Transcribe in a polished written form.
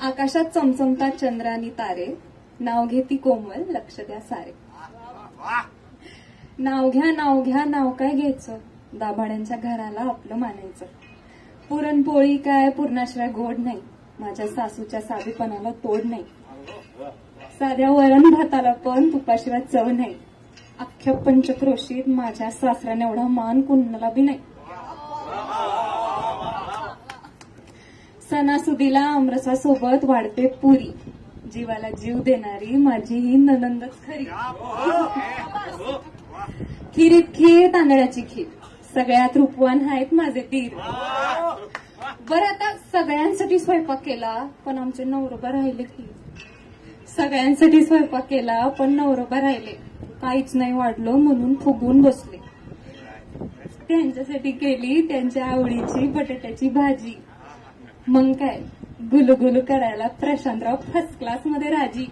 आकाशात चमचमतात चंद्र आणि तारे, नाव घेती कोमल, लक्ष द्या सारे. नाव घ्या नाव घ्या नाव काय घ्यायचं, दाभाड्यांच्या घराला आपलं मानायचं. पुरणपोळी काय पुरणाशिवाय गोड नाही, माझ्या सासूच्या साधेपणाला तोड नाही. साध्या वरण भाताला पण तुपाशिवाय चव नाही, अख्ख्या पंचक्रोशीत माझ्या सासऱ्याने एवढा मान कुणाला बी नाही. सणासुदीला आमरसासोबत वाढते पुरी, जीवाला जीव देणारी माझी ही ननंदच खरी. खिरीत खीर तांदळाची खीर, सगळ्यात रूपवान आहेत माझे दीर. बरं आता सगळ्यांसाठी स्वयंपाक केला पण आमचे नवरोबा राहिले की. सगळ्यांसाठी स्वयंपाक केला पण नवरोबा राहिले, काहीच नाही वाढलं म्हणून फुगून बसले. त्यांच्यासाठी केली त्यांच्या आवडीची बटाट्याची भाजी. मग काय गुलुगुलू करायला प्रशांतराव फर्स्ट क्लास मध्ये राजी.